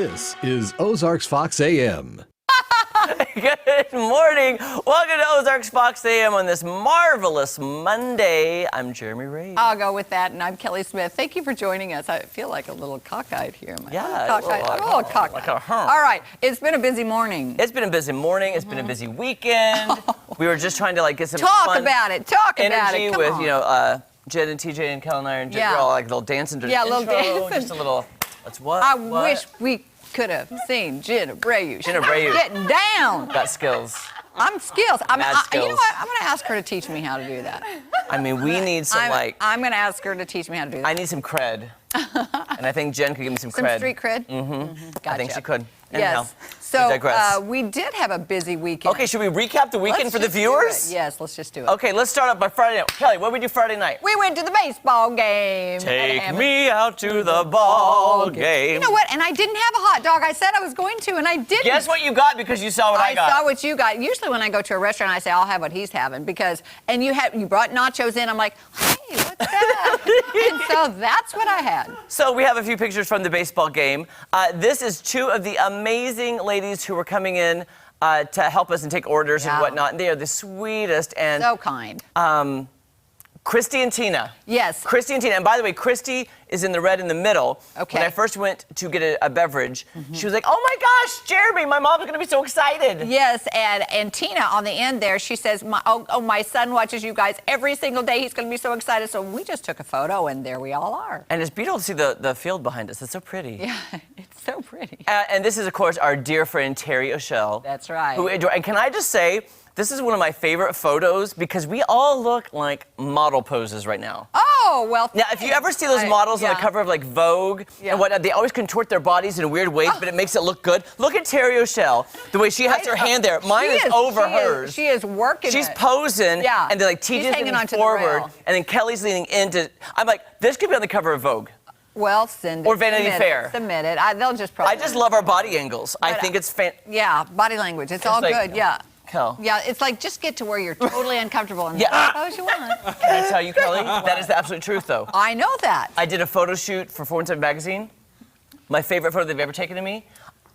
This is Ozarks Fox AM. Good morning. Welcome to Ozarks Fox AM on this marvelous Monday. I'm Jeremy Ray. I'll go with that, and I'm Kelly Smith. Thank you for joining us. I feel like a little cockeyed here. Yeah, I'm a little cockeyed. All right, it's been a busy morning. It's been a busy morning. It's been a busy weekend. We were just trying to get some Talk fun about it. Talk about energy it. Come with on. Jen and TJ and Kel and I and Yeah. we're all like little dancing to the Yeah, intro. little dancing. Just a little. Let's what? I what? wish we could have seen Jenna Brayu. Jenna Brayu. Getting down. Got skills. I'm skills. Mad You know skills. what? I'm going to ask her to teach me how to do that. I mean, we need some I'm going to ask her to teach me how to do that. I need some cred, and I think Jen could give me some cred. Some street cred? Gotcha. I think she could. Yes. Digress. So we did have a busy weekend. Okay, should we recap the weekend Let's for the just do viewers? it. Yes, let's just do it. Okay, let's start off by Friday night. Kelly, what did we do Friday night? We went to the baseball game. Take me out to the ball game. You know what? And I didn't have a hot dog. I said I was going to, and I didn't. Guess what you got because you saw what I got. I saw what you got. Usually when I go to a restaurant, I say, I'll have what he's having. And you brought nachos in. I'm like, hey, what's that? And so that's what I had. So we have a few pictures from the baseball game. This is two of the amazing ladies who were coming in to help us and take orders and whatnot. And they are the sweetest and So kind. Christy and Tina. Yes. Christy and Tina. And by the way, Christy is in the red in the middle. Okay. When I first went to get a beverage, she was like, oh my gosh, Jeremy, my mom's going to be so excited. Yes, and Tina on the end there, she says, my son watches you guys every single day. He's going to be so excited. So we just took a photo, and there we all are. And it's beautiful to see the field behind us. It's so pretty. Yeah, it's so pretty. And this is, of course, our dear friend Terry O'Shell. That's right. And can I just say, this is one of my favorite photos because we all look like model poses right now. Oh, well, Now, if you ever see those models on the cover of Vogue and whatnot, they always contort their bodies in weird ways, but it makes it look good. Look at Terry O'Shell, the way she has her hand there. Mine is over hers. She is working. She's posing, and then TJ's leaning forward, and then Kelly's leaning into. I'm like, this could be on the cover of Vogue. Well, send it. Or Vanity Fair. Submit it. They'll just probably. I just love our body angles. I think it's Yeah, body language. It's all good. Yeah. Kel. Yeah, it's like just get to where you're totally uncomfortable and pose you want. Can I tell you, Kelly? That is the absolute truth, though. I know that. I did a photo shoot for 417 magazine. My favorite photo they've ever taken of me.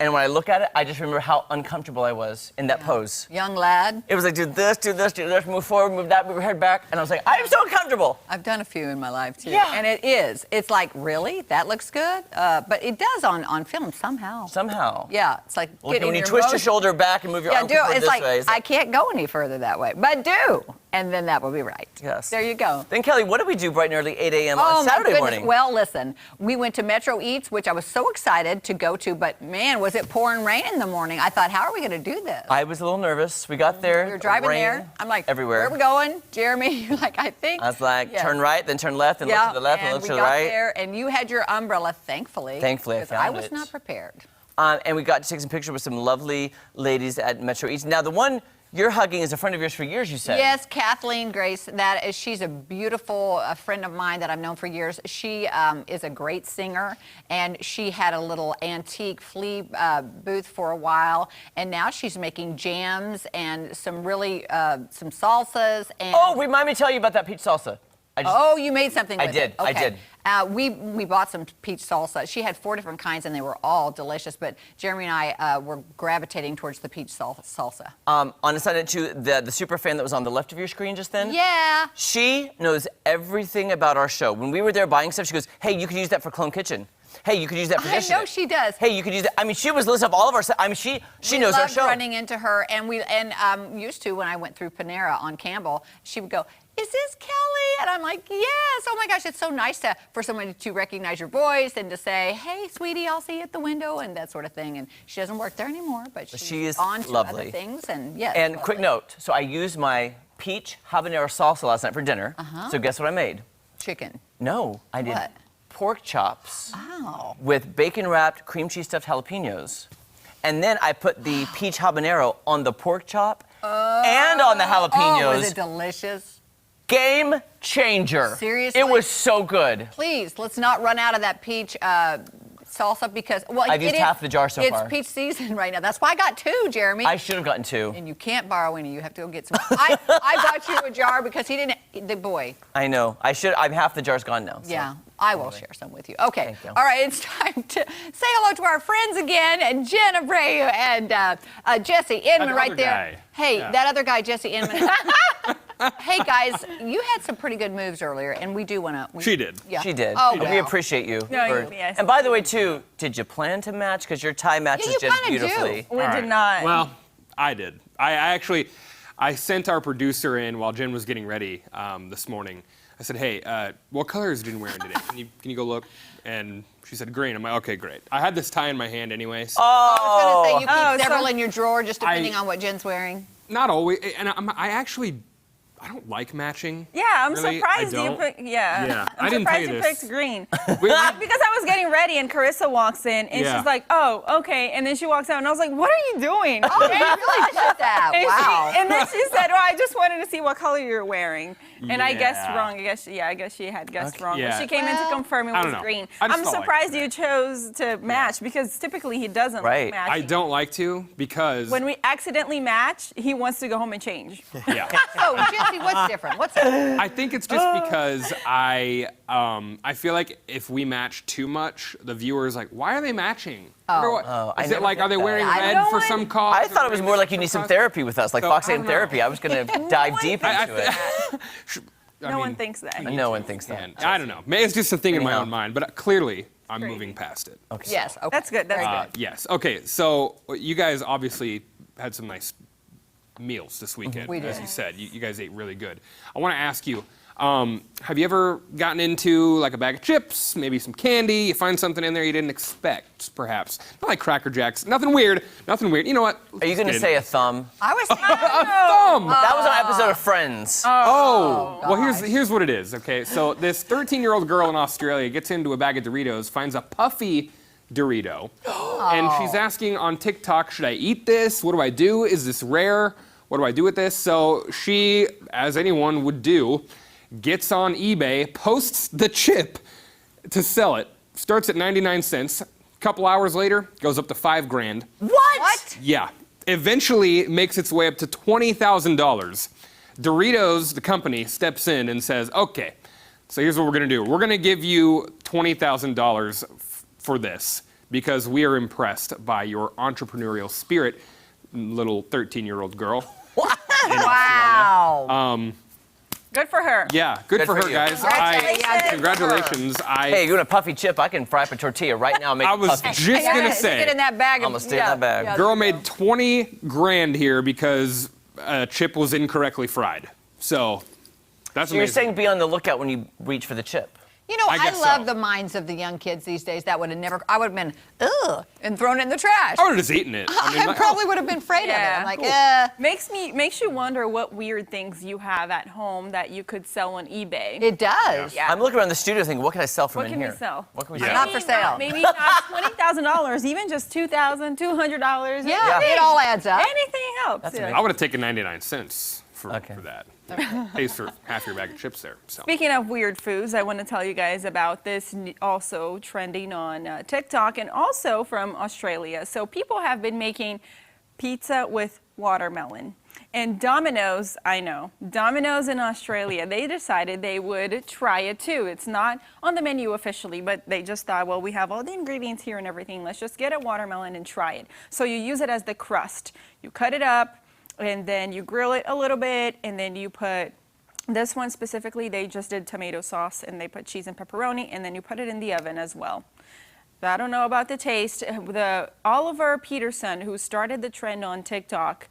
And when I look at it, I just remember how uncomfortable I was in that pose. Young lad. It was like, do this, do this, do this, move forward, move that, move your head back. And I was like, I am so uncomfortable. I've done a few in my life, too. Yeah. And it is. It's like, really? That looks good? But it does on film somehow. Somehow. Yeah. It's like when you twist your shoulder back and move your arm forward this way. It's like, I can't go any further that way. But do. And then that will be right. Yes. There you go. Then, Kelly, what did we do bright and early, 8 a.m. on Saturday morning? Well, listen, we went to Metro Eats, which I was so excited to go to, but man, was it pouring rain in the morning. I thought, how are we going to do this? I was a little nervous. We got there. We were driving there. I'm like, everywhere. Where are we going? Jeremy, you're like, I think. I was like, turn right, then turn left, then look to the left, and look to the right. We got there, and you had your umbrella, thankfully. Thankfully, I found it. I was not prepared. And we got to take some pictures with some lovely ladies at Metro Eats. Now, the one you're hugging is a friend of yours for years, you said. Yes, Kathleen Grace. She's a beautiful friend of mine that I've known for years. She is a great singer, and she had a little antique flea booth for a while, and now she's making jams and some really some salsas. And remind me to tell you about that peach salsa. You made something with it. I did. We bought some peach salsa. She had 4 different kinds, and they were all delicious, but Jeremy and I were gravitating towards the peach salsa. On a side note, too, the super fan that was on the left of your screen just then? Yeah. She knows everything about our show. When we were there buying stuff, she goes, hey, you could use that for Clone Kitchen. Hey, you could use that for this. I know she does. Hey, you could use that. I mean, she was listing up all of our stuff. I mean, she knows our show. Running into her, and used to when I went through Panera on Campbell, she would go, is this Kelly? And I'm like, yes. Oh my gosh, it's so nice for someone to recognize your voice and to say, hey, sweetie, I'll see you at the window and that sort of thing. And she doesn't work there anymore, but she's on to lovely. Other things. And yes. And quick note, so I used my peach habanero salsa last night for dinner. So guess what I made? Chicken. No, I did pork chops with bacon-wrapped cream cheese stuffed jalapenos. And then I put the peach habanero on the pork chop and on the jalapenos. Oh, was it delicious? Game changer. Seriously? It was so good. Please, let's not run out of that peach salsa salsa because, well, I've used half the jar so far. It's peach season right now. That's why I got 2, Jeremy. I should have gotten 2. And you can't borrow any. You have to go get some. I bought you a jar because he didn't. The boy. I know. I should. I'm half the jar's gone now. So. Yeah, I will share some with you. Okay. Thank you. All right, it's time to say hello to our friends again, and Jen Abreu and Jesse Inman right there. Guy. Hey, Yeah. that other guy, Jesse Inman. Hey guys, you had some pretty good moves earlier, and we do want to. She did. Yeah. She did. Oh, And we well. appreciate you. No, yes. And by the way, too, did you plan to match? Because your tie matches you Jen kinda do. beautifully. We All did right. not. Well, I did. I actually, I sent our producer in while Jen was getting ready this morning. I said, hey, what color is Jen wearing today? Can you go look? And she said green. I'm like, okay, great. I had this tie in my hand anyway. So I was going to say you Oh, keep several so- in your drawer, just depending on what Jen's wearing. not always. And I actually, I don't like matching. Yeah, I'm Really? surprised I you don't? picked. Yeah, Yeah, I'm I didn't tell surprised you you this. picked green. We- Because I was getting ready and Carissa walks in and Yeah. she's like, "Oh, okay," and then she walks out and I was like, "What are you doing?" Oh, they really did that. And, Wow. and then she said, "Well, I just wanted to see what color you're wearing." And I guessed Yeah. wrong. I guess she had guessed wrong. Yeah. But she came in to Well, confirm it I was don't know. green. I just I'm felt like surprised that. you chose to match because typically he doesn't Right. like matching. I don't like to because When we accidentally match, he wants to go home and change. yeah. So, Jesse, what's different? What's different? I think it's just because I feel like if we match too much, the viewer is like, why are they matching? Oh, I Is it never like, get are they that. wearing I red don't for want- some cause? I thought it was more like you need some therapy with us, like So, Fox I AM don't know. therapy. I was going to dive deep into it. No one thinks that. No one thinks that. I don't know. Maybe it's just a thing in my Anyhow. own mind, but clearly I'm Great. moving past it. Okay. Yes. Okay. That's good. That's good. Yes. Okay. So you guys obviously had some nice meals this weekend. We did. As you said, you guys ate really good. I want to ask you, have you ever gotten into like a bag of chips, maybe some candy? You find something in there you didn't expect, perhaps. Not like Cracker Jacks. Nothing weird. Nothing weird. You know what? Are you going to say a thumb? I was thinking. thumb? That was on an episode of Friends. Oh, well, here's what it is, okay? So this 13-year-old girl in Australia gets into a bag of Doritos, finds a puffy Dorito, and she's asking on TikTok, should I eat this? What do I do? Is this rare? What do I do with this? So she, as anyone would do, gets on eBay, posts the chip to sell it, starts at 99 cents. A couple hours later, goes up to $5,000. What? Yeah. Eventually makes its way up to $20,000. Doritos, the company, steps in and says, okay, so here's what we're going to do. We're going to give you $20,000 for this because we are impressed by your entrepreneurial spirit, little 13-year-old girl. Wow. Good for her. Yeah, good for for her, you. guys. Congratulations. Congratulations. Hey, you want a puffy chip? I can fry up a tortilla right now and make I it was puffy. just going to Stick it say, in that bag. I'm gonna stick it in that bag. Yeah, girl there you made $20,000 here because a chip was incorrectly fried. So that's So you're amazing. saying be on the lookout when you reach for the chip. You know, I I guess love so. the minds of the young kids these days. That would have never. I would have been ugh and thrown it in the trash. I would have just eaten it. I like, probably would have been afraid of it. Yeah. I'm like, Makes you wonder what weird things you have at home that you could sell on eBay. it does. Yeah. I'm looking around the studio thinking, what can I sell from What in can here? we sell? What can we Yeah. sell? Not for sale. Maybe not $20,000, even just $2,000, $200. Yeah, it all adds up. Anything helps. That's yeah. amazing. I would have taken 99 cents for Okay. that. Pays for half your bag of chips there. So. Speaking of weird foods, I want to tell you guys about this also trending on TikTok and also from Australia. So people have been making pizza with watermelon. And Domino's, I know, Domino's in Australia, they decided they would try it too. It's not on the menu officially, but they just thought, well, we have all the ingredients here and everything. Let's just get a watermelon and try it. So you use it as the crust. You cut it up, and then you grill it a little bit, and then you put, this one specifically, they just did tomato sauce, and they put cheese and pepperoni, and then you put it in the oven as well. But I don't know about the taste. The Oliver Peterson, who started the trend on TikTok,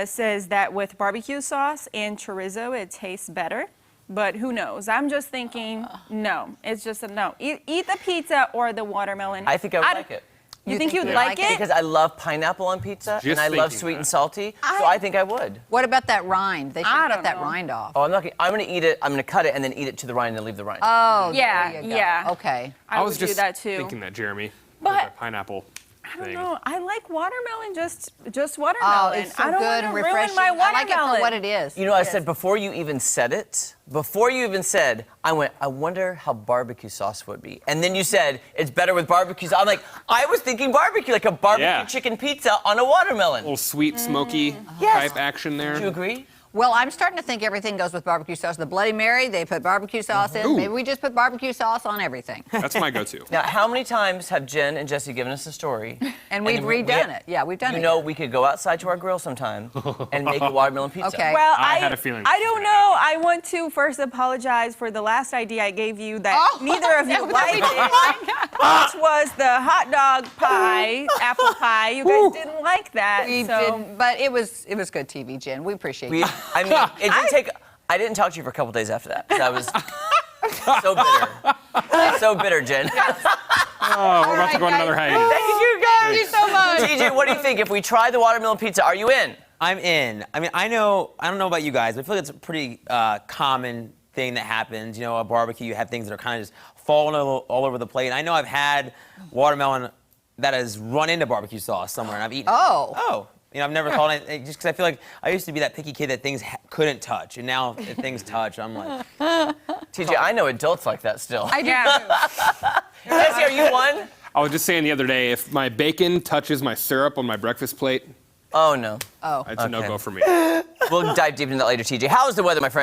says that with barbecue sauce and chorizo, it tastes better. But who knows? I'm just thinking, no. It's just a no. Eat the pizza or the watermelon. I think I would like it. You think you'd you'd like like it? Because I love pineapple on pizza, Just and I love thinking sweet that. and salty, so I think I would. What about that rind? They should I cut don't that know. rind off. Oh, I'm gonna eat it. I'm gonna cut it and then eat it to the rind and then leave the rind. Oh, Yeah, there you go. yeah. Okay. I was would do just that too. thinking that, Jeremy. But- with the pineapple. I don't thing. know. I like watermelon, just watermelon. Oh, it's so I don't good want and to ruin refreshing. my I watermelon. like it for what it is. You know, I said before you even said it, I went, I wonder how barbecue sauce would be. And then you said, it's better with barbecue sauce. I'm like, I was thinking barbecue, like a barbecue chicken pizza on a watermelon. A little sweet, smoky Yes. type action there. Do you agree? Well, I'm starting to think everything goes with barbecue sauce. The Bloody Mary, they put barbecue sauce in. Ooh. Maybe we just put barbecue sauce on everything. That's my go-to. Now, how many times have Jen and Jesse given us a story? And we've redone it. Yeah, we've done it. You know, we could go outside to our grill sometime and make a watermelon pizza. Okay. Well, I had a feeling I this was don't gonna know. I want to first apologize for the last idea I gave you that neither of you liked it, which was the hot dog pie, apple pie. You guys didn't like that. We so. didn't, but it was good TV, Jen. We appreciate it. I mean, it did take. I didn't talk to you for a couple days after that. 'Cause I was so bitter. So bitter, Jen. Oh, we're about to go on another hiatus. Thank you, guys. Thank you so much. TJ, what do you think? If we try the watermelon pizza, are you in? I'm in. I mean, I don't know about you guys, but I feel like it's a pretty common thing that happens. You know, a barbecue, you have things that are kind of just falling all over the plate. And I know I've had watermelon that has run into barbecue sauce somewhere, and I've eaten it. Oh. You know, I've never thought it, just because I feel like I used to be that picky kid that things couldn't touch, and now if things touch, I'm like, TJ, I know adults like that still. I do. Jesse, are you one? I was just saying the other day, if my bacon touches my syrup on my breakfast plate, Oh, no. Oh. it's a no-go for me. We'll dive deep into that later, TJ. How is the weather, my friend?